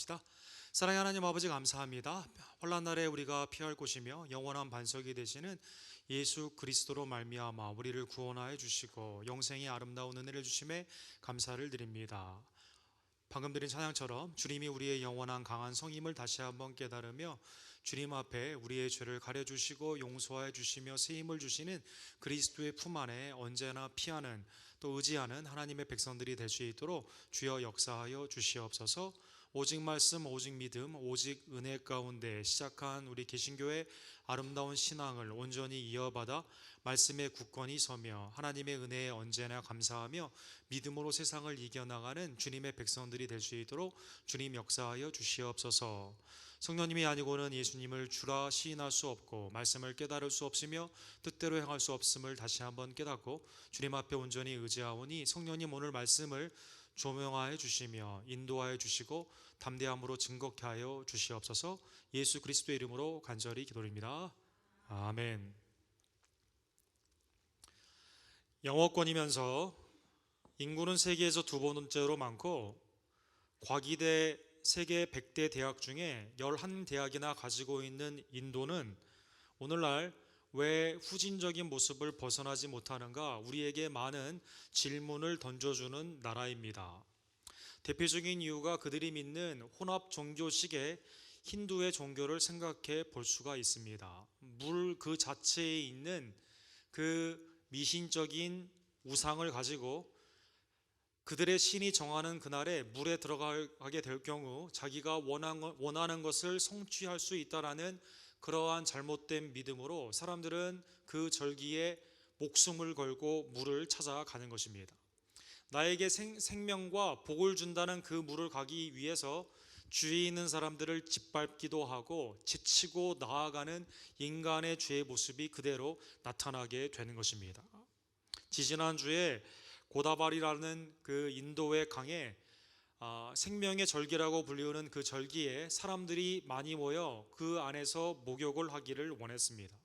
기도합시다. 사랑의 하나님 아버지, 감사합니다. 환난 날에 우리가 피할 곳이며 영원한 반석이 되시는 예수 그리스도로 말미암아 우리를 구원하여 주시고 영생의 아름다운 은혜를 주심에 감사를 드립니다. 방금 드린 찬양처럼 주님이 우리의 영원한 강한 성임을 다시 한번 깨달으며 주님 앞에 우리의 죄를 가려주시고 용서해 주시며 새 힘을 주시는 그리스도의 품 안에 언제나 피하는, 또 의지하는 하나님의 백성들이 될 수 있도록 주여 역사하여 주시옵소서. 오직 말씀, 오직 믿음, 오직 은혜 가운데 시작한 우리 개신교의 아름다운 신앙을 온전히 이어받아 말씀에 굳건히 서며 하나님의 은혜에 언제나 감사하며 믿음으로 세상을 이겨나가는 주님의 백성들이 될 수 있도록 주님 역사하여 주시옵소서. 성령님이 아니고는 예수님을 주라 시인할 수 없고 말씀을 깨달을 수 없으며 뜻대로 행할 수 없음을 다시 한번 깨닫고 주님 앞에 온전히 의지하오니 성령님 오늘 말씀을 조명하여 주시며 인도하여 주시고 담대함으로 증거케 하여 주시옵소서. 예수 그리스도의 이름으로 간절히 기도드립니다. 아멘. 영어권이면서 인구는 세계에서 두 번째로 많고 과기대 세계 100대 대학 중에 11대학이나 가지고 있는 인도는 오늘날 왜 후진적인 모습을 벗어나지 못하는가, 우리에게 많은 질문을 던져주는 나라입니다. 대표적인 이유가 그들이 믿는 혼합 종교식의 힌두의 종교를 생각해 볼 수가 있습니다. 물 그 자체에 있는 그 미신적인 우상을 가지고 그들의 신이 정하는 그날에 물에 들어가게 될 경우 자기가 원하는 것을 성취할 수 있다라는 그러한 잘못된 믿음으로 사람들은 그 절기에 목숨을 걸고 물을 찾아가는 것입니다. 나에게 생명과 복을 준다는 그 물을 가기 위해서 주위에 있는 사람들을 짓밟기도 하고 지치고 나아가는 인간의 죄의 모습이 그대로 나타나게 되는 것입니다. 지지난주에 고다바리라는 그 인도의 강에 생명의 절기라고 불리우는 그 절기에 사람들이 많이 모여 그 안에서 목욕을 하기를 원했습니다.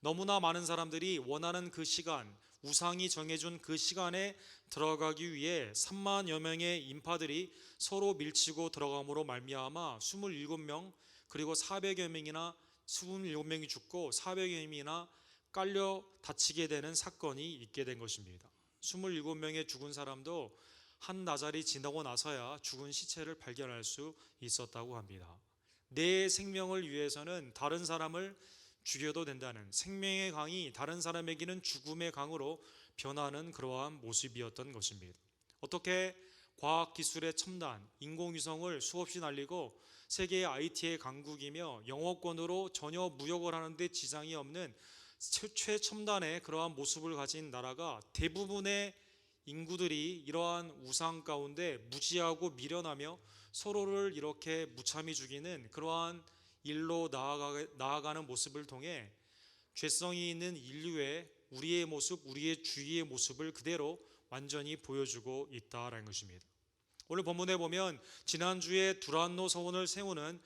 너무나 많은 사람들이 원하는 그 시간, 우상이 정해준 그 시간에 들어가기 위해 3만여 명의 인파들이 서로 밀치고 들어감으로 말미암아 27명, 그리고 400여 명이나 27명이 죽고 400여 명이나 깔려 다치게 되는 사건이 있게 된 것입니다. 27명의 죽은 사람도 한 나절이 지나고 나서야 죽은 시체를 발견할 수 있었다고 합니다. 내 생명을 위해서는 다른 사람을 죽여도 된다는, 생명의 강이 다른 사람에게는 죽음의 강으로 변하는 그러한 모습이었던 것입니다. 어떻게 과학기술의 첨단, 인공위성을 수없이 날리고 세계의 IT의 강국이며 영어권으로 전혀 무역을 하는데 지장이 없는 최첨단의 그러한 모습을 가진 나라가 대부분의 인구들이 이러한 우상 가운데 무지하고 미련하며 서로를 이렇게 무참히 죽이는 그러한 일로 나아가는 모습을 통해 죄성이 있는 인류의 우리의 모습, 우리의 주위의 모습을 그대로 완전히 보여주고 있다라는 것입니다. 오늘 본문에 보면 지난주에 두란노 서원을 세우는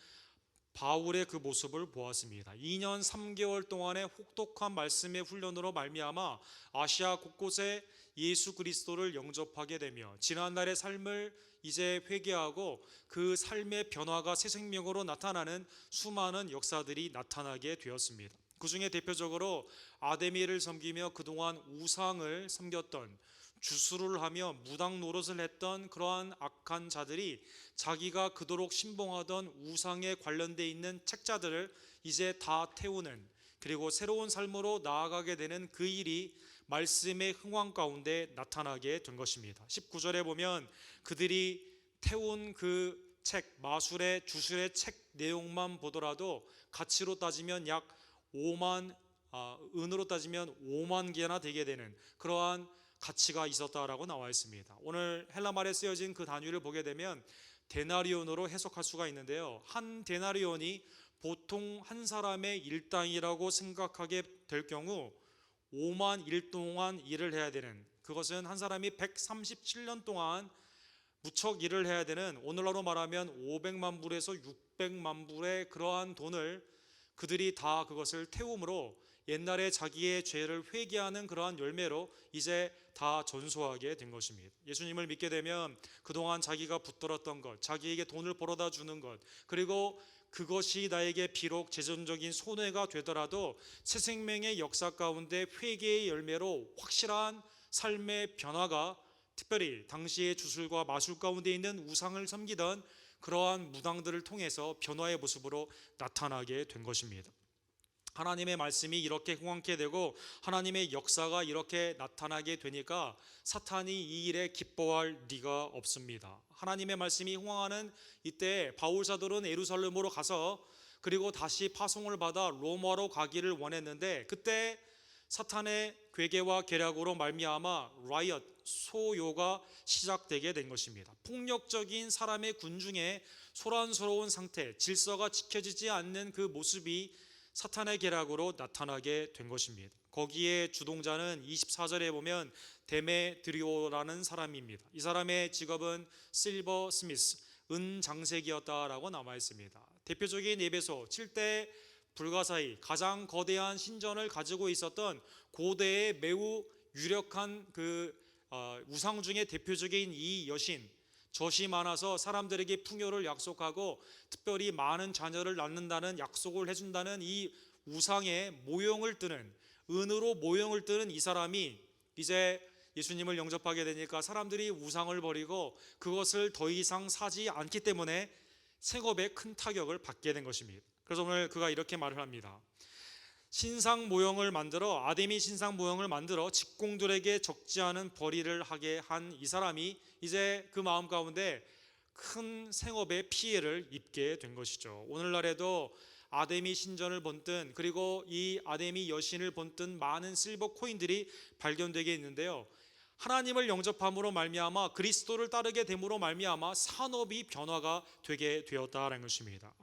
바울의 그 모습을 보았습니다. 2년 3개월 동안의 혹독한 말씀의 훈련으로 말미암아 아시아 곳곳에 예수 그리스도를 영접하게 되며 지난날의 삶을 이제 회개하고 그 삶의 변화가 새 생명으로 나타나는 수많은 역사들이 나타나게 되었습니다. 그 중에 대표적으로 아데미를 섬기며 그동안 우상을 섬겼던, 주술을 하며 무당 노릇을 했던 그러한 악한 자들이 자기가 그토록 신봉하던 우상에 관련되어 있는 책자들을 이제 다 태우는, 그리고 새로운 삶으로 나아가게 되는 그 일이 말씀의 흥황 가운데 나타나게 된 것입니다. 19절에 보면 그들이 태운 그 책, 마술의 주술의 책 내용만 보더라도 가치로 따지면 약 5만, 은으로 따지면 5만 개나 되게 되는 그러한 가치가 있었다라고 나와 있습니다. 오늘 헬라말에 쓰여진 그 단위를 보게 되면 데나리온으로 해석할 수가 있는데요. 한 데나리온이 보통 한 사람의 일당이라고 생각하게 될 경우 5만 일 동안 일을 해야 되는, 그것은 한 사람이 137년 동안 무척 일을 해야 되는, 오늘날로 말하면 500만 불에서 600만 불의 그러한 돈을 그들이 다 그것을 태움으로 옛날에 자기의 죄를 회개하는 그러한 열매로 이제 다 전소하게 된 것입니다. 예수님을 믿게 되면 그동안 자기가 붙들었던 것, 자기에게 돈을 벌어다 주는 것, 그리고 그것이 나에게 비록 재정적인 손해가 되더라도 새 생명의 역사 가운데 회개의 열매로 확실한 삶의 변화가, 특별히 당시의 주술과 마술 가운데 있는 우상을 섬기던 그러한 무당들을 통해서 변화의 모습으로 나타나게 된 것입니다. 하나님의 말씀이 이렇게 흥황케 되고 하나님의 역사가 이렇게 나타나게 되니까 사탄이 이 일에 기뻐할 리가 없습니다. 하나님의 말씀이 흥황하는 이때 바울 사도는 예루살렘으로 가서 그리고 다시 파송을 받아 로마로 가기를 원했는데, 그때 사탄의 괴계와 계략으로 말미암아 라이엇, 소요가 시작되게 된 것입니다. 폭력적인 사람의 군중에 소란스러운 상태, 질서가 지켜지지 않는 그 모습이 사탄의 계략으로 나타나게 된 것입니다. 거기에 주동자는 24절에 보면 데메드리오라는 사람입니다. 이 사람의 직업은 실버 스미스, 은장색이었다라고 남아 있습니다. 대표적인 에베소 7대 불가사의 가장 거대한 신전을 가지고 있었던 고대의 매우 유력한 우상 중에 대표적인 이 여신, 젖이 많아서 사람들에게 풍요를 약속하고 특별히 많은 자녀를 낳는다는 약속을 해준다는 이 우상의 모형을 뜨는, 은으로 모형을 뜨는 이 사람이 이제 예수님을 영접하게 되니까 사람들이 우상을 버리고 그것을 더 이상 사지 않기 때문에 생업에 큰 타격을 받게 된 것입니다. 그래서 오늘 그가 이렇게 말을 합니다. 신상 모형을 만들어, 아데미 신상 모형을 만들어 직공들에게 적지 않은 벌이를 하게 한 이 사람이 이제 그 마음 가운데 큰 생업의 피해를 입게 된 것이죠. 오늘날에도 아데미 신전을 본뜬, 그리고 이 아데미 여신을 본뜬 많은 실버 코인들이 발견되게 있는데요, 하나님을 영접함으로 말미암아 그리스도를 따르게 됨으로 말미암아 산업이 변화가 되게 되었다는 것입니다.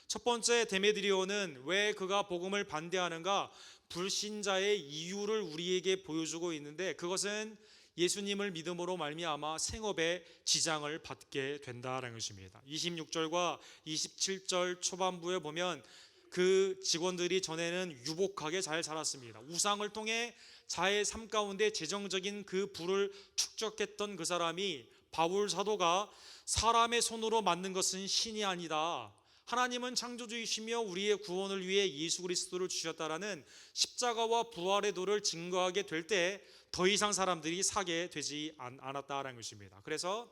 첫 번째, 데메드리오는 왜 그가 복음을 반대하는가, 불신자의 이유를 우리에게 보여주고 있는데, 그것은 예수님을 믿음으로 말미암아 생업에 지장을 받게 된다는 것입니다. 26절과 27절 초반부에 보면 그 직원들이 전에는 유복하게 잘 살았습니다. 우상을 통해 자의 삶 가운데 재정적인 그 부를 축적했던 그 사람이 바울 사도가 사람의 손으로 만든 것은 신이 아니다, 하나님은 창조주이시며 우리의 구원을 위해 예수 그리스도를 주셨다라는 십자가와 부활의 도를 증거하게 될 때 더 이상 사람들이 사게 되지 않았다라는 것입니다. 그래서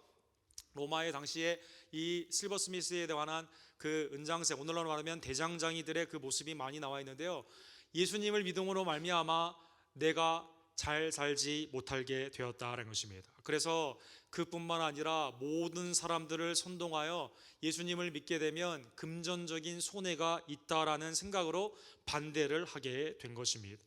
로마의 당시에 이 실버스미스에 관한 그 은장색, 오늘날로 말하면 대장장이들의 그 모습이 많이 나와 있는데요, 예수님을 믿음으로 말미암아 내가 잘 살지 못하게 되었다는 것입니다. 그래서 그뿐만 아니라 모든 사람들을 선동하여 예수님을 믿게 되면 금전적인 손해가 있다라는 생각으로 반대를 하게 된 것입니다.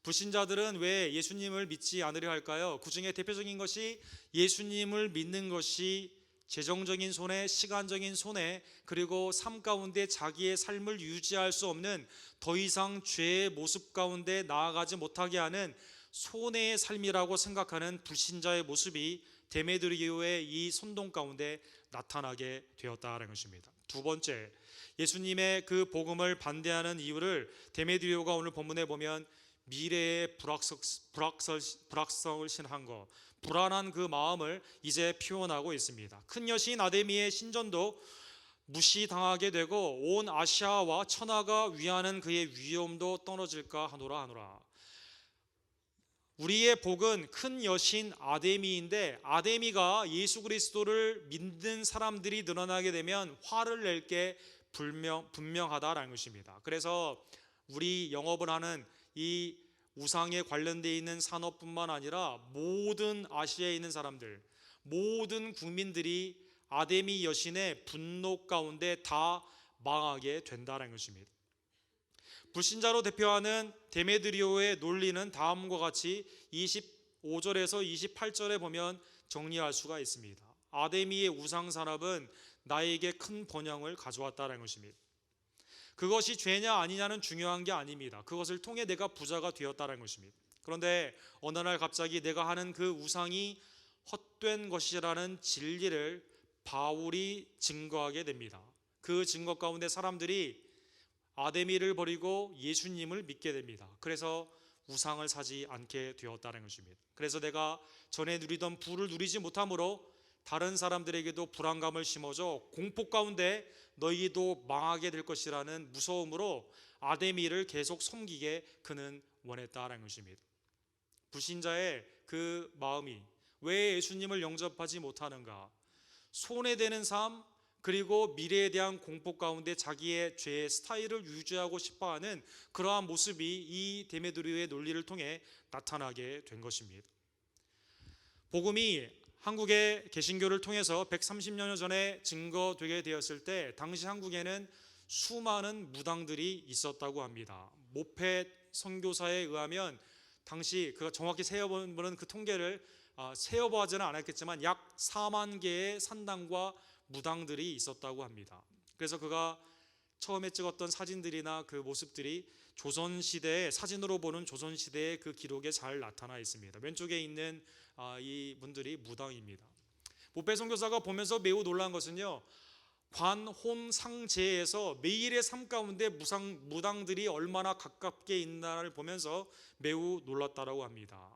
불신자들은 왜 예수님을 믿지 않으려 할까요? 그 중에 대표적인 것이 예수님을 믿는 것이 재정적인 손해, 시간적인 손해, 그리고 삶 가운데 자기의 삶을 유지할 수 없는, 더 이상 죄의 모습 가운데 나아가지 못하게 하는 손해의 삶이라고 생각하는 불신자의 모습이 데메드리오의 이 선동 가운데 나타나게 되었다는 것입니다. 두 번째, 예수님의 그 복음을 반대하는 이유를 데메드리오가 오늘 본문에 보면 미래의 불확성을 신한 것, 불안한 그 마음을 이제 표현하고 있습니다. 큰 여신 아데미의 신전도 무시당하게 되고 온 아시아와 천하가 위하는 그의 위엄도 떨어질까 하노라. 우리의 복은 큰 여신 아데미인데, 아데미가 예수 그리스도를 믿는 사람들이 늘어나게 되면 화를 낼 게 분명하다라는 것입니다. 그래서 우리 영업을 하는 이 우상에 관련되어 있는 산업뿐만 아니라 모든 아시아에 있는 사람들, 모든 국민들이 아데미 여신의 분노 가운데 다 망하게 된다는 것입니다. 불신자로 대표하는 데메드리오의 논리는 다음과 같이 25절에서 28절에 보면 정리할 수가 있습니다. 아데미의 우상 산업은 나에게 큰 번영을 가져왔다는 것입니다. 그것이 죄냐 아니냐는 중요한 게 아닙니다. 그것을 통해 내가 부자가 되었다는 것입니다. 그런데 어느 날 갑자기 내가 하는 그 우상이 헛된 것이라는 진리를 바울이 증거하게 됩니다. 그 증거 가운데 사람들이 아데미를 버리고 예수님을 믿게 됩니다. 그래서 우상을 사지 않게 되었다는 것입니다. 그래서 내가 전에 누리던 부를 누리지 못함으로 다른 사람들에게도 불안감을 심어줘 공포 가운데 너희도 망하게 될 것이라는 무서움으로 아데미를 계속 섬기게 그는 원했다는 것입니다. 불신자의 그 마음이 왜 예수님을 영접하지 못하는가? 손해되는 삶, 그리고 미래에 대한 공포 가운데 자기의 죄의 스타일을 유지하고 싶어하는 그러한 모습이 이 데메드리오의 논리를 통해 나타나게 된 것입니다. 복음이 한국의 개신교를 통해서 130년 전에 증거되게 되었을 때 당시 한국에는 수많은 무당들이 있었다고 합니다. 모펫 선교사에 의하면 당시 그가 정확히 세어보는 그 통계를 세어보지는 않았겠지만 약 4만 개의 산당과 무당들이 있었다고 합니다. 그래서 그가 처음에 찍었던 사진들이나 그 모습들이 조선시대의 사진으로 보는 조선시대의 그 기록에 잘 나타나 있습니다. 왼쪽에 있는 이 분들이 무당입니다. 모페 선교사가 보면서 매우 놀란 것은요, 관혼상제에서 매일의 삶 가운데 무당들이 얼마나 가깝게 있나를 보면서 매우 놀랐다라고 합니다.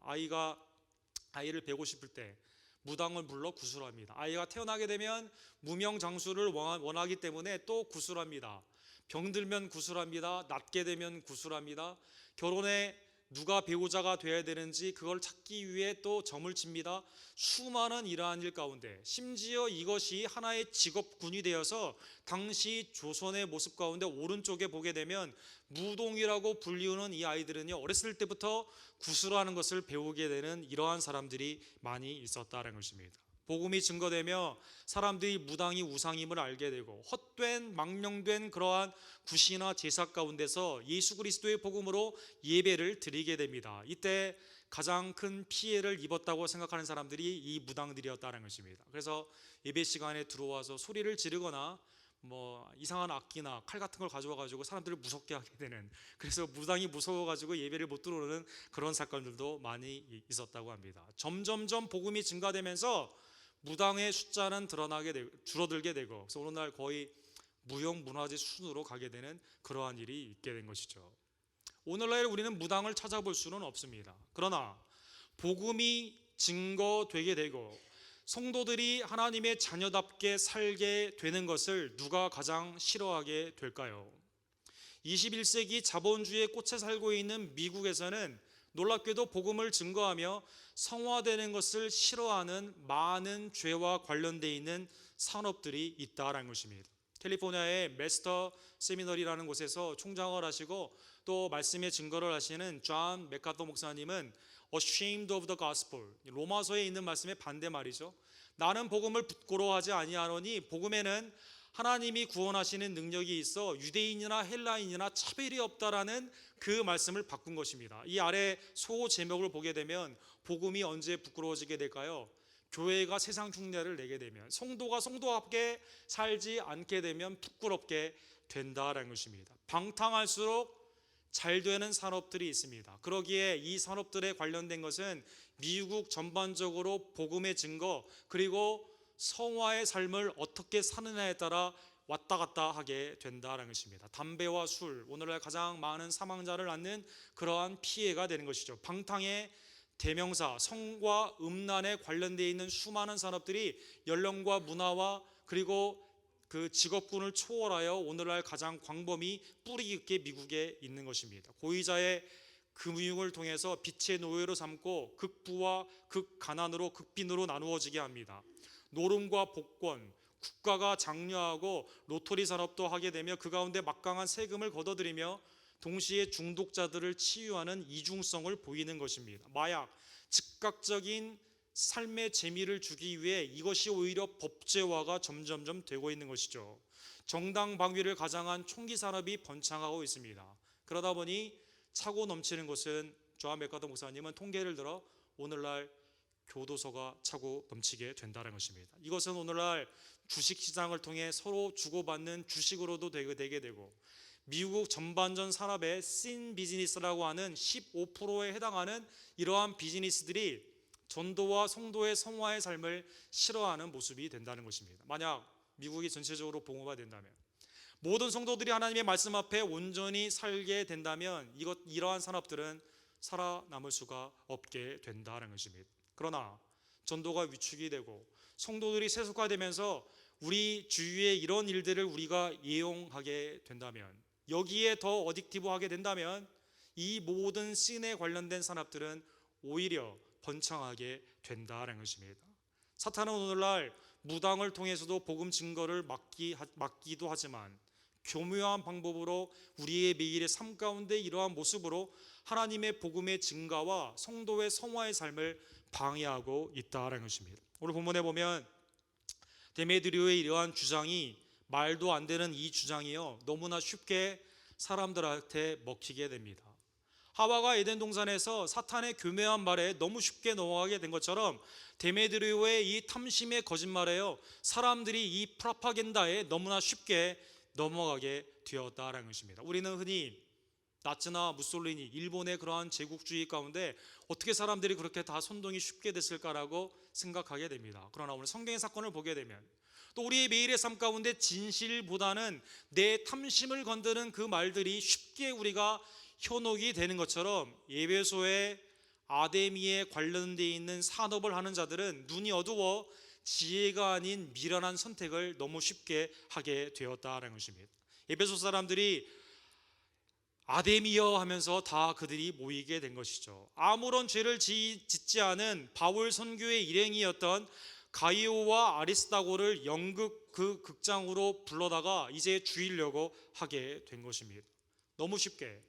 아이를 베고 싶을 때 무당을 불러 구술합니다. 아이가 태어나게 되면 무명장수를 원하기 때문에 또 구술합니다. 병들면 구술합니다. 낫게 되면 구술합니다. 결혼에 누가 배우자가 되어야 되는지 그걸 찾기 위해 또 점을 칩니다. 수많은 이러한 일 가운데 심지어 이것이 하나의 직업군이 되어서 당시 조선의 모습 가운데 오른쪽에 보게 되면 무동이라고 불리우는 이 아이들은요, 어렸을 때부터 구술하는 것을 배우게 되는 이러한 사람들이 많이 있었다는 것입니다. 복음이 증거되며 사람들이 무당이 우상임을 알게 되고 헛된 망령된 그러한 구시나 제사 가운데서 예수 그리스도의 복음으로 예배를 드리게 됩니다. 이때 가장 큰 피해를 입었다고 생각하는 사람들이 이 무당들이었다는 것입니다. 그래서 예배 시간에 들어와서 소리를 지르거나 이상한 악기나 칼 같은 걸 가져와 가지고 사람들을 무섭게 하게 되는, 그래서 무당이 무서워 가지고 예배를 못 들어오는 그런 사건들도 많이 있었다고 합니다. 점점점 복음이 증가되면서 무당의 숫자는 줄어들게 되고, 그래서 오늘날 거의 무형문화재 수준으로 가게 되는 그러한 일이 있게 된 것이죠. 오늘날 우리는 무당을 찾아볼 수는 없습니다. 그러나 복음이 증거되게 되고 성도들이 하나님의 자녀답게 살게 되는 것을 누가 가장 싫어하게 될까요? 21세기 자본주의의 꽃에 살고 있는 미국에서는 놀랍게도 복음을 증거하며 성화되는 것을 싫어하는 많은 죄와 관련되어 있는 산업들이 있다라는 것입니다. 캘리포니아의 메스터 세미너리라는 곳에서 총장을 하시고 또 말씀의 증거를 하시는 존 맥카더 목사님은 ashamed of the gospel, 로마서에 있는 말씀의 반대 말이죠. 나는 복음을 부끄러워하지 아니하노니 복음에는 하나님이 구원하시는 능력이 있어 유대인이나 헬라인이나 차별이 없다라는 그 말씀을 바꾼 것입니다. 이 아래 소 제목을 보게 되면 복음이 언제 부끄러워지게 될까요? 교회가 세상 흉내를 내게 되면, 성도가 성도답게 살지 않게 되면 부끄럽게 된다라는 것입니다. 방탕할수록 잘 되는 산업들이 있습니다. 그러기에 이 산업들에 관련된 것은 미국 전반적으로 복음의 증거 그리고 성화의 삶을 어떻게 사느냐에 따라 왔다 갔다 하게 된다는 것입니다. 담배와 술, 오늘날 가장 많은 사망자를 낳는 그러한 피해가 되는 것이죠. 방탕의 대명사, 성과 음란에 관련되어 있는 수많은 산업들이 연령과 문화와 그리고 그 직업군을 초월하여 오늘날 가장 광범위 뿌리 깊게 미국에 있는 것입니다. 고의자의 금융을 통해서 빛의 노예로 삼고 극부와 극가난으로 극빈으로 나누어지게 합니다. 노름과 복권, 국가가 장려하고 로터리 산업도 하게 되며 그 가운데 막강한 세금을 걷어들이며 동시에 중독자들을 치유하는 이중성을 보이는 것입니다. 마약, 즉각적인 삶의 재미를 주기 위해 이것이 오히려 법제화가 점점점 되고 있는 것이죠. 정당방위를 가장한 총기 산업이 번창하고 있습니다. 그러다 보니 차고 넘치는 것은, 존 맥카더 목사님은 통계를 들어 오늘날 교도소가 차고 넘치게 된다는 것입니다. 이것은 오늘날 주식시장을 통해 서로 주고받는 주식으로도 되게 되고, 미국 전반전 산업의 씬 비즈니스라고 하는 15%에 해당하는 이러한 비즈니스들이 전도와 성도의 성화의 삶을 싫어하는 모습이 된다는 것입니다. 만약 미국이 전체적으로 봉호가 된다면, 모든 성도들이 하나님의 말씀 앞에 온전히 살게 된다면 이러한 산업들은 살아남을 수가 없게 된다는 것입니다. 그러나 전도가 위축이 되고 성도들이 세속화되면서 우리 주위의 이런 일들을 우리가 이용하게 된다면, 여기에 더 어딕티브하게 된다면 이 모든 씬에 관련된 산업들은 오히려 번창하게 된다는 것입니다. 사탄은 오늘날 무당을 통해서도 복음 증거를 막기도 하지만 교묘한 방법으로 우리의 매일의 삶 가운데 이러한 모습으로 하나님의 복음의 증가와 성도의 성화의 삶을 방해하고 있다는 것입니다. 오늘 본문에 보면 데메드리오의 이러한 주장이 말도 안 되는 이 주장이요, 너무나 쉽게 사람들한테 먹히게 됩니다. 하와가 에덴 동산에서 사탄의 교묘한 말에 너무 쉽게 넘어가게 된 것처럼 데메드리오의 이 탐심의 거짓말에요, 사람들이 이 프라파겐다에 너무나 쉽게 넘어가게 되었다는 것입니다. 우리는 흔히 나치나 무솔리니, 일본의 그러한 제국주의 가운데 어떻게 사람들이 그렇게 다 선동이 쉽게 됐을까라고 생각하게 됩니다. 그러나 오늘 성경의 사건을 보게 되면 또 우리의 매일의 삶 가운데 진실보다는 내 탐심을 건드는 그 말들이 쉽게 우리가 현혹이 되는 것처럼 에베소의 아데미에 관련되어 있는 산업을 하는 자들은 눈이 어두워 지혜가 아닌 미련한 선택을 너무 쉽게 하게 되었다는 것입니다. 에베소 사람들이 아데미여 하면서 다 그들이 모이게 된 것이죠. 아무런 죄를 짓지 않은 바울 선교의 일행이었던 가이오와 아리스다고를 연극 그 극장으로 불러다가 이제 죽이려고 하게 된 것입니다. 너무 쉽게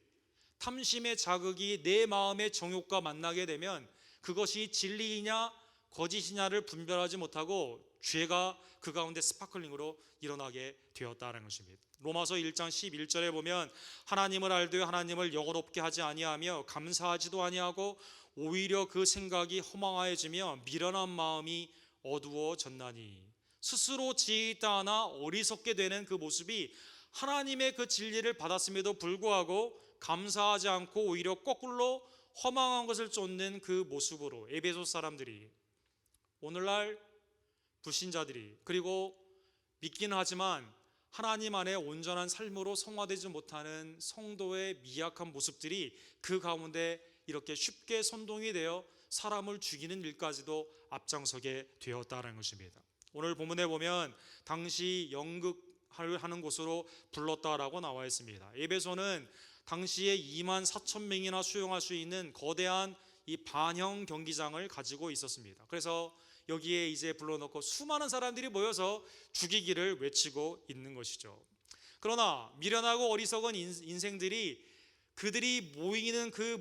탐심의 자극이 내 마음의 정욕과 만나게 되면 그것이 진리이냐 거짓이냐를 분별하지 못하고 죄가 그 가운데 스파클링으로 일어나게 되었다는 것입니다. 로마서 1장 11절에 보면 하나님을 알되 하나님을 영원롭게 하지 아니하며 감사하지도 아니하고 오히려 그 생각이 허망하여지며 미련한 마음이 어두워졌나니, 스스로 지혜 있다 하나 어리석게 되는 그 모습이 하나님의 그 진리를 받았음에도 불구하고 감사하지 않고 오히려 거꾸로 허망한 것을 쫓는 그 모습으로 에베소 사람들이, 오늘날 불신자들이, 그리고 믿기는 하지만 하나님 안에 온전한 삶으로 성화되지 못하는 성도의 미약한 모습들이 그 가운데 이렇게 쉽게 선동이 되어 사람을 죽이는 일까지도 앞장서게 되었다는 것입니다. 오늘 본문에 보면 당시 연극을 하는 곳으로 불렀다라고 나와 있습니다. 에베소는 당시에 2만 4천 명이나 수용할 수 있는 거대한 이 반형 경기장을 가지고 있었습니다. 그래서 여기에 이제 불러놓고 수많은 사람들이 모여서 죽이기를 외치고 있는 것이죠. 그러나 미련하고 어리석은 인생들이, 그들이 모이는 그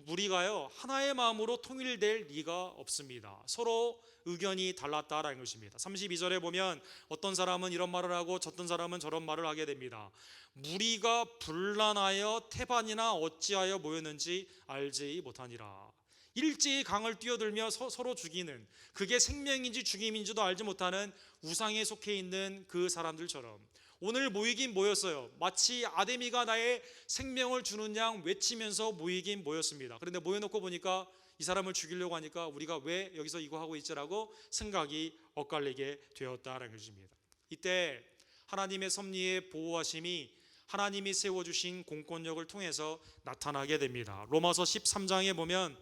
무리가요, 하나의 마음으로 통일될 리가 없습니다. 서로 의견이 달랐다라는 것입니다. 32절에 보면 어떤 사람은 이런 말을 하고 어떤 사람은 저런 말을 하게 됩니다. 무리가 분란하여 태반이나 어찌하여 모였는지 알지 못하니라. 일제히 강을 뛰어들며 서로 죽이는, 그게 생명인지 죽임인지도 알지 못하는 우상에 속해 있는 그 사람들처럼 오늘 모이긴 모였어요. 마치 아데미가 나의 생명을 주는 양 외치면서 모이긴 모였습니다. 그런데 모여놓고 보니까 이 사람을 죽이려고 하니까 우리가 왜 여기서 이거 하고 있지라고 생각이 엇갈리게 되었다는 것입니다. 이때 하나님의 섭리의 보호하심이 하나님이 세워주신 공권력을 통해서 나타나게 됩니다. 로마서 13장에 보면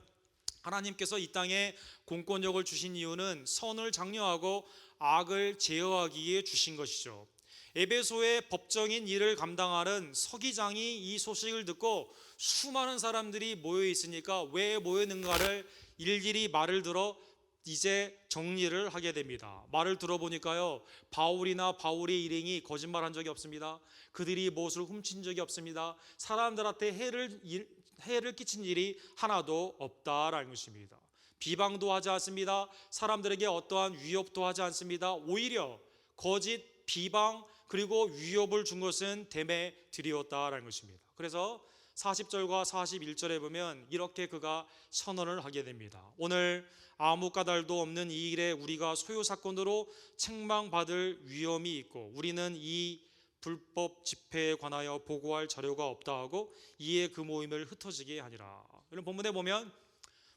하나님께서 이 땅에 공권력을 주신 이유는 선을 장려하고 악을 제어하기에 주신 것이죠. 에베소의 법정인 일을 감당하는 서기장이 이 소식을 듣고 수많은 사람들이 모여 있으니까 왜 모였는가를 일일이 말을 들어 이제 정리를 하게 됩니다. 말을 들어보니까요, 바울이나 바울의 일행이 거짓말한 적이 없습니다. 그들이 무엇을 훔친 적이 없습니다. 사람들한테 해를 끼친 일이 하나도 없다라는 것입니다. 비방도 하지 않습니다. 사람들에게 어떠한 위협도 하지 않습니다. 오히려 거짓, 비방, 그리고 위협을 준 것은 데메드리오였다라는 것입니다. 그래서 40절과 41절에 보면 이렇게 그가 선언을 하게 됩니다. 오늘 아무 까닭도 없는 이 일에 우리가 소요 사건으로 책망받을 위험이 있고 우리는 이 불법 집회에 관하여 보고할 자료가 없다 하고 이에 그 모임을 흩어지게 하니라. 이런 본문에 보면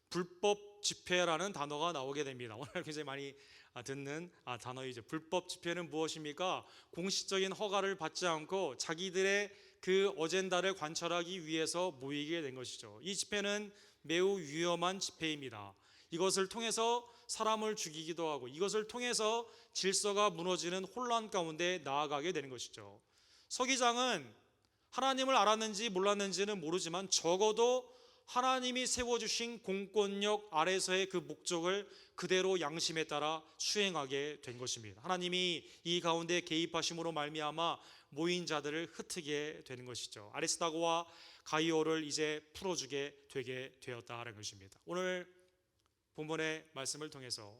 불법 집회라는 단어가 나오게 됩니다. 오늘 굉장히 많이 듣는 단어이죠. 불법 집회는 무엇입니까? 공식적인 허가를 받지 않고 자기들의 그 어젠다를 관철하기 위해서 모이게 된 것이죠. 이 집회는 매우 위험한 집회입니다. 이것을 통해서 사람을 죽이기도 하고 이것을 통해서 질서가 무너지는 혼란 가운데 나아가게 되는 것이죠. 서기장은 하나님을 알았는지 몰랐는지는 모르지만 적어도 하나님이 세워주신 공권력 아래서의 그 목적을 그대로 양심에 따라 수행하게 된 것입니다. 하나님이 이 가운데 개입하심으로 말미암아 모인 자들을 흩트게 되는 것이죠. 아리스타고와 가이오를 이제 풀어주게 되게 되었다는 것입니다. 오늘 본문의 말씀을 통해서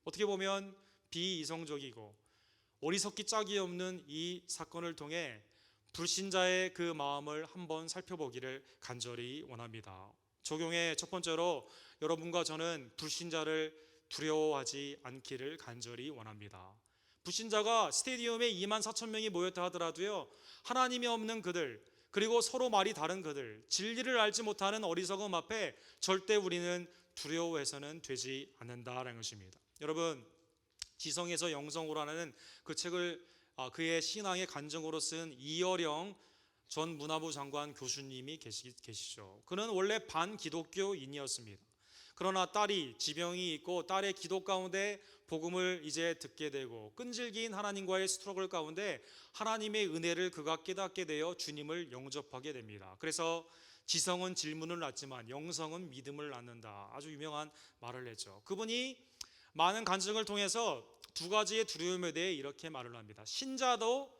어떻게 보면 비이성적이고 어리석기 짝이 없는 이 사건을 통해 불신자의 그 마음을 한번 살펴보기를 간절히 원합니다. 적용의 첫 번째로 여러분과 저는 불신자를 두려워하지 않기를 간절히 원합니다. 불신자가 스테디움에 2만 4천 명이 모였다 하더라도요, 하나님이 없는 그들, 그리고 서로 말이 다른 그들, 진리를 알지 못하는 어리석음 앞에 절대 우리는 두려워해서는 되지 않는다라는 것입니다. 여러분, 지성에서 영성으로라는 그 책을 그의 신앙의 간증으로 쓴 이어령 전 문화부 장관 교수님이 계시죠. 그는 원래 반기독교인이었습니다. 그러나 딸이 지병이 있고 딸의 기도 가운데 복음을 이제 듣게 되고 끈질긴 하나님과의 스트러글 가운데 하나님의 은혜를 그가 깨닫게 되어 주님을 영접하게 됩니다. 그래서 지성은 질문을 낳지만 영성은 믿음을 낳는다, 아주 유명한 말을 했죠. 그분이 많은 간증을 통해서 두 가지의 두려움에 대해 이렇게 말을 합니다. 신자도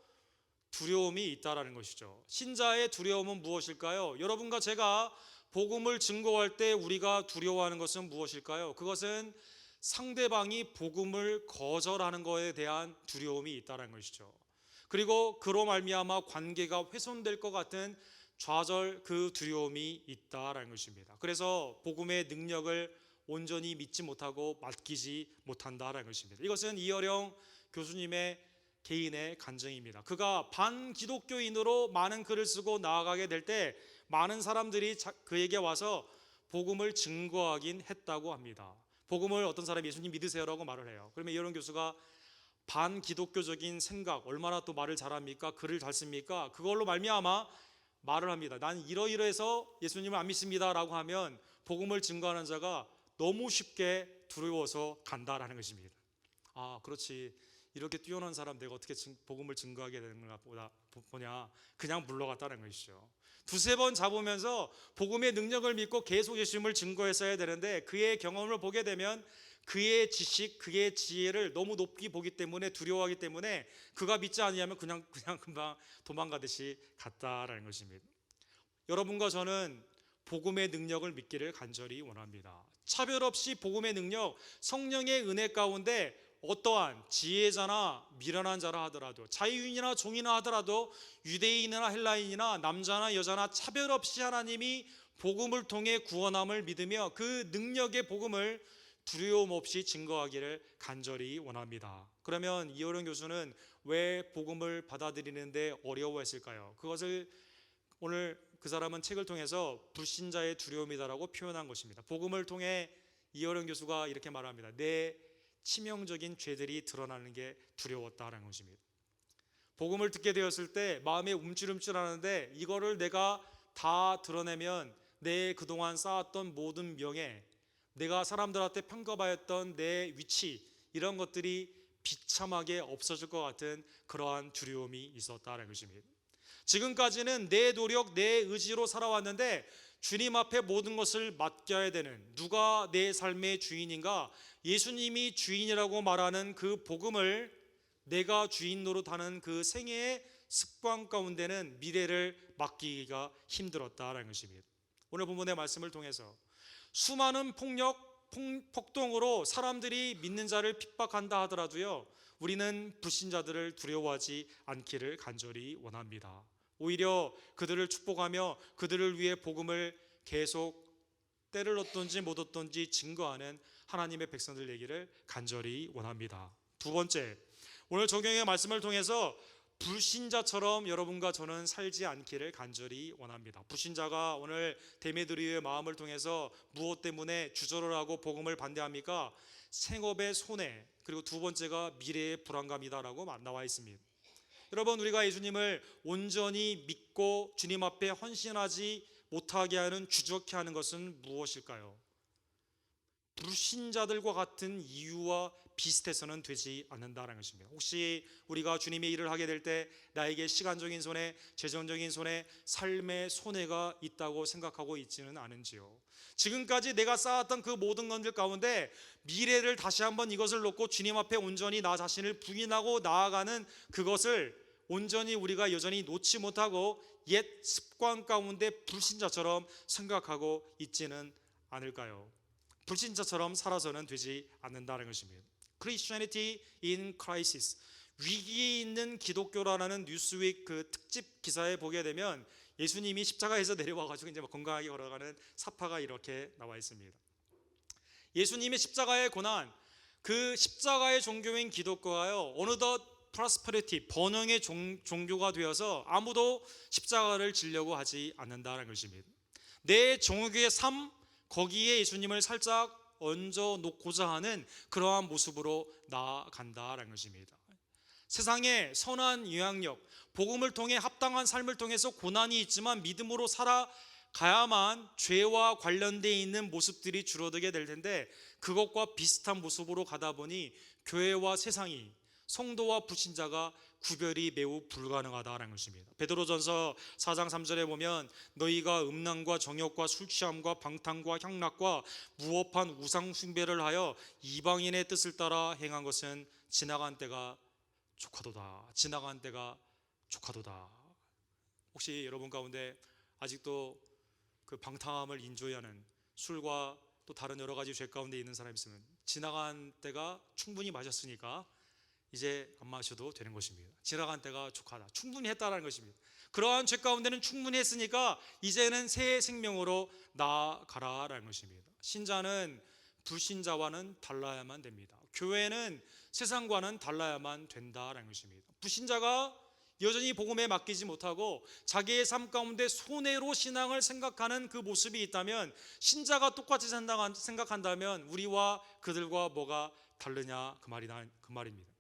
두려움이 있다라는 것이죠. 신자의 두려움은 무엇일까요? 여러분과 제가 복음을 증거할 때 우리가 두려워하는 것은 무엇일까요? 그것은 상대방이 복음을 거절하는 것에 대한 두려움이 있다는 것이죠. 그리고 그로 말미암아 관계가 훼손될 것 같은 좌절, 그 두려움이 있다라는 것입니다. 그래서 복음의 능력을 온전히 믿지 못하고 맡기지 못한다라는 것입니다. 이것은 이어령 교수님의 개인의 간증입니다. 그가 반기독교인으로 많은 글을 쓰고 나아가게 될 때 많은 사람들이 그에게 와서 복음을 증거하긴 했다고 합니다. 복음을 어떤 사람이 예수님 믿으세요라고 말을 해요. 그러면 이어령 교수가 반기독교적인 생각, 얼마나 또 말을 잘합니까? 글을 잘 씁니까? 그걸로 말미암아 말을 합니다. 난 이러이러해서 예수님을 안 믿습니다라고 하면 복음을 증거하는 자가 너무 쉽게 두려워서 간다라는 것입니다. 그렇지, 이렇게 뛰어난 사람 내가 어떻게 복음을 증거하게 되는가 보냐, 그냥 물러갔다는 것이죠. 두세 번 잡으면서 복음의 능력을 믿고 계속 예수님을 증거했어야 되는데 그의 경험을 보게 되면 그의 지식, 그의 지혜를 너무 높이 보기 때문에 두려워하기 때문에 그가 믿지 않으면 그냥 금방 도망가듯이 갔다라는 것입니다. 여러분과 저는 복음의 능력을 믿기를 간절히 원합니다. 차별 없이 복음의 능력, 성령의 은혜 가운데 어떠한 지혜자나 미련한 자라 하더라도, 자유인이나 종이나 하더라도, 유대인이나 헬라인이나 남자나 여자나 차별 없이 하나님이 복음을 통해 구원함을 믿으며 그 능력의 복음을 두려움 없이 증거하기를 간절히 원합니다. 그러면 이어령 교수는 왜 복음을 받아들이는데 어려워했을까요? 그것을 오늘 그 사람은 책을 통해서 불신자의 두려움이다라고 표현한 것입니다. 복음을 통해 이어령 교수가 이렇게 말합니다. 내 치명적인 죄들이 드러나는 게 두려웠다라는 것입니다. 복음을 듣게 되었을 때 마음에 움찔움찔하는데 이거를 내가 다 드러내면 내 그동안 쌓았던 모든 명예, 내가 사람들한테 평가받았던 내 위치, 이런 것들이 비참하게 없어질 것 같은 그러한 두려움이 있었다는 것입니다. 지금까지는 내 노력, 내 의지로 살아왔는데 주님 앞에 모든 것을 맡겨야 되는, 누가 내 삶의 주인인가? 예수님이 주인이라고 말하는 그 복음을 내가 주인 노릇하는 그 생애의 습관 가운데는 미래를 맡기기가 힘들었다라는 것입니다. 오늘 본문의 말씀을 통해서 수많은 폭동으로 사람들이 믿는 자를 핍박한다 하더라도요, 우리는 불신자들을 두려워하지 않기를 간절히 원합니다. 오히려 그들을 축복하며 그들을 위해 복음을 계속 때를 얻든지 못 얻든지 증거하는 하나님의 백성들 되기를 간절히 원합니다. 두 번째, 오늘 적용의 말씀을 통해서 불신자처럼 여러분과 저는 살지 않기를 간절히 원합니다. 불신자가 오늘 데메드리오의 마음을 통해서 무엇 때문에 주저를 하고 복음을 반대합니까? 생업의 손해, 그리고 두 번째가 미래의 불안감이다라고 나와 있습니다. 여러분, 우리가 예수님을 온전히 믿고 주님 앞에 헌신하지 못하게 하는, 주저케 하는 것은 무엇일까요? 불신자들과 같은 이유와 비슷해서는 되지 않는다는 것입니다. 혹시 우리가 주님의 일을 하게 될 때 나에게 시간적인 손해, 재정적인 손해, 삶의 손해가 있다고 생각하고 있지는 않은지요? 지금까지 내가 쌓았던 그 모든 것들 가운데 미래를 다시 한번 이것을 놓고 주님 앞에 온전히 나 자신을 부인하고 나아가는 그것을 온전히 우리가 여전히 놓지 못하고 옛 습관 가운데 불신자처럼 생각하고 있지는 않을까요? 불신자처럼 살아서는 되지 않는다는 것입니다. Christianity in Crisis, 위기에 있는 기독교라는 뉴스윅 그 특집 기사에 보게 되면 예수님이 십자가에서 내려와가지고 이제 건강하게 걸어가는 사파가 이렇게 나와 있습니다. 예수님의 십자가의 고난, 그 십자가의 종교인 기독교가요, 어느덧 프로스퍼리티, 번영의 종교가 되어서 아무도 십자가를 지려고 하지 않는다는 것입니다. 내 종교의 삶, 거기에 예수님을 살짝 얹어 놓고자 하는 그러한 모습으로 나아간다라는 것입니다. 세상에 선한 영향력, 복음을 통해 합당한 삶을 통해서 고난이 있지만 믿음으로 살아가야만 죄와 관련되어 있는 모습들이 줄어들게 될 텐데, 그것과 비슷한 모습으로 가다 보니 교회와 세상이, 성도와 불신자가 구별이 매우 불가능하다는 것입니다. 베드로전서 4장 3절에 보면 너희가 음란과 정욕과 술취함과 방탕과 향락과 무법한 우상 숭배를 하여 이방인의 뜻을 따라 행한 것은 지나간 때가 족하도다. 지나간 때가 족하도다. 혹시 여러분 가운데 아직도 그 방탕함을 인조하는, 술과 또 다른 여러 가지 죄 가운데 있는 사람이 있으면 지나간 때가 충분히 마셨으니까 이제 안 마셔도 되는 것입니다. 지나간 때가 족하다, 충분히 했다라는 것입니다. 그러한 죄 가운데는 충분히 했으니까 이제는 새 생명으로 나아가라라는 것입니다. 신자는 불신자와는 달라야만 됩니다. 교회는 세상과는 달라야만 된다라는 것입니다. 불신자가 여전히 복음에 맡기지 못하고 자기의 삶 가운데 손해로 신앙을 생각하는 그 모습이 있다면, 신자가 똑같이 생각한다면 우리와 그들과 뭐가 다르냐 그 말입니다.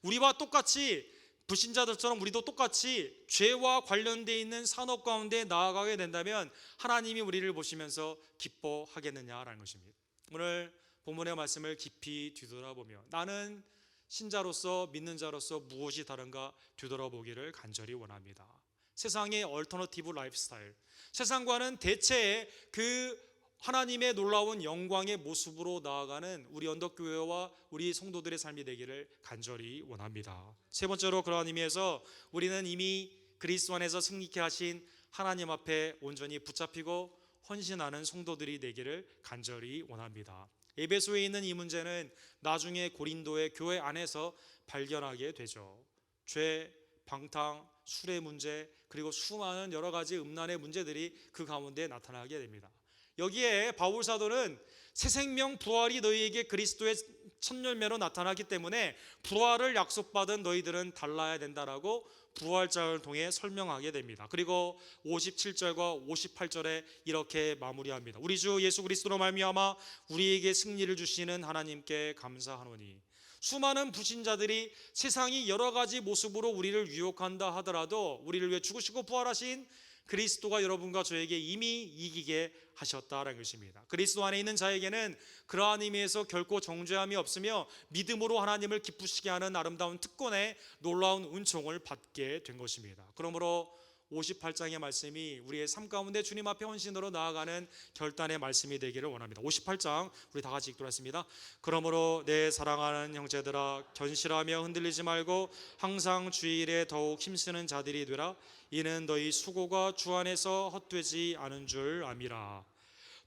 우리와 똑같이, 불신자들처럼 우리도 똑같이 죄와 관련되어 있는 산업 가운데 나아가게 된다면 하나님이 우리를 보시면서 기뻐하겠느냐라는 것입니다. 오늘 본문의 말씀을 깊이 뒤돌아보며 나는 신자로서, 믿는 자로서 무엇이 다른가 뒤돌아보기를 간절히 원합니다. 세상의 얼터너티브 라이프 스타일, 세상과는 대체의 그 하나님의 놀라운 영광의 모습으로 나아가는 우리 언덕교회와 우리 성도들의 삶이 되기를 간절히 원합니다. 세 번째로, 그러한 의미에서 우리는 이미 그리스도 안에서 승리케 하신 하나님 앞에 온전히 붙잡히고 헌신하는 성도들이 되기를 간절히 원합니다. 에베소에 있는 이 문제는 나중에 고린도의 교회 안에서 발견하게 되죠. 죄, 방탕, 술의 문제, 그리고 수많은 여러 가지 음란의 문제들이 그 가운데 나타나게 됩니다. 여기에 바울 사도는 새 생명 부활이 너희에게 그리스도의 첫 열매로 나타나기 때문에 부활을 약속받은 너희들은 달라야 된다라고 부활장을 통해 설명하게 됩니다. 그리고 57절과 58절에 이렇게 마무리합니다. 우리 주 예수 그리스도로 말미암아 우리에게 승리를 주시는 하나님께 감사하노니. 수많은 불신자들이 세상이 여러 가지 모습으로 우리를 유혹한다 하더라도 우리를 위해 죽으시고 부활하신 그리스도가 여러분과 저에게 이미 이기게 하셨다라는 것입니다. 그리스도 안에 있는 자에게는 그러한 의미에서 결코 정죄함이 없으며 믿음으로 하나님을 기쁘시게 하는 아름다운 특권의 놀라운 은총을 받게 된 것입니다. 그러므로 58장의 말씀이 우리의 삶 가운데 주님 앞에 헌신으로 나아가는 결단의 말씀이 되기를 원합니다. 58장 우리 다 같이 읽도록 하겠습니다. 그러므로 내 사랑하는 형제들아, 견실하며 흔들리지 말고 항상 주일에 더욱 힘쓰는 자들이 되라. 이는 너희 수고가 주 안에서 헛되지 않은 줄 암이라.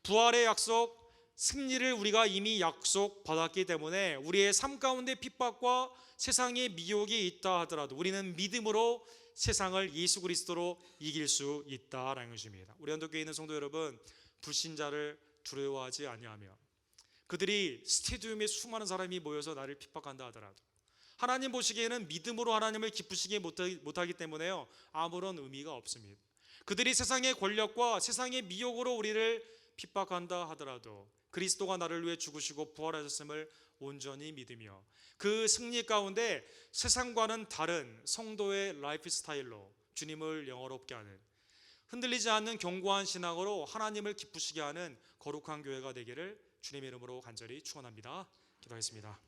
부활의 약속, 승리를 우리가 이미 약속받았기 때문에 우리의 삶 가운데 핍박과 세상의 미혹이 있다 하더라도 우리는 믿음으로 세상을 예수 그리스도로 이길 수 있다라는 것입니다. 우리 언덕교회에 있는 성도 여러분, 불신자를 두려워하지 아니하며 그들이 스테디움에 수많은 사람이 모여서 나를 핍박한다 하더라도 하나님 보시기에는 믿음으로 하나님을 기쁘시게 못하기 때문에요, 아무런 의미가 없습니다. 그들이 세상의 권력과 세상의 미혹으로 우리를 핍박한다 하더라도 그리스도가 나를 위해 죽으시고 부활하셨음을 온전히 믿으며 그 승리 가운데 세상과는 다른 성도의 라이프 스타일로 주님을 영화롭게 하는, 흔들리지 않는 견고한 신앙으로 하나님을 기쁘시게 하는 거룩한 교회가 되기를 주님의 이름으로 간절히 축원합니다. 기도하겠습니다.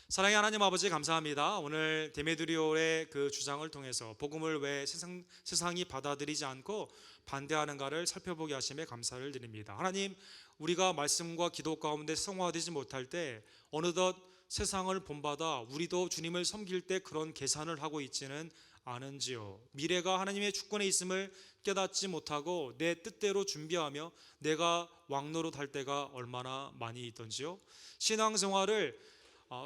사랑의 하나님 아버지, 감사합니다. 오늘 데메드리오의 그 주장을 통해서 복음을 왜 세상이 받아들이지 않고 반대하는가를 살펴보게 하심에 감사를 드립니다. 하나님, 우리가 말씀과 기도 가운데 성화되지 못할 때 어느덧 세상을 본받아 우리도 주님을 섬길 때 그런 계산을 하고 있지는 않은지요. 미래가 하나님의 주권에 있음을 깨닫지 못하고 내 뜻대로 준비하며 내가 왕노릇 할 때가 얼마나 많이 있던지요. 신앙생활을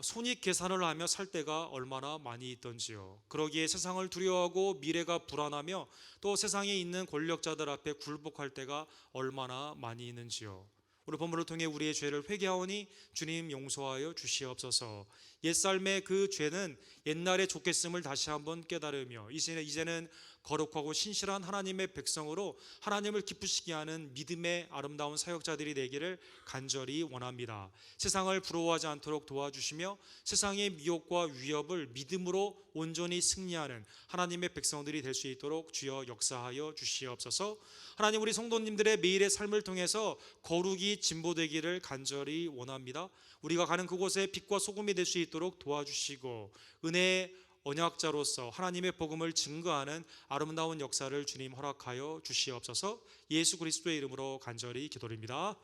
손익 계산을 하며 살 때가 얼마나 많이 있던지요. 그러기에 세상을 두려워하고 미래가 불안하며 또 세상에 있는 권력자들 앞에 굴복할 때가 얼마나 많이 있는지요. 오늘 본문을 통해 우리의 죄를 회개하오니 주님 용서하여 주시옵소서. 옛삶의 그 죄는 옛날에 족했음을 다시 한번 깨달으며 이제는 거룩하고 신실한 하나님의 백성으로 하나님을 기쁘시게 하는 믿음의 아름다운 사역자들이 되기를 간절히 원합니다. 세상을 부러워하지 않도록 도와주시며 세상의 미혹과 위협을 믿음으로 온전히 승리하는 하나님의 백성들이 될 수 있도록 주여 역사하여 주시옵소서. 하나님, 우리 성도님들의 매일의 삶을 통해서 거룩이 진보되기를 간절히 원합니다. 우리가 가는 그곳에 빛과 소금이 될 수 있도록 도와주시고 은혜의 언약자로서 하나님의 복음을 증거하는 아름다운 역사를 주님 허락하여 주시옵소서. 예수 그리스도의 이름으로 간절히 기도드립니다.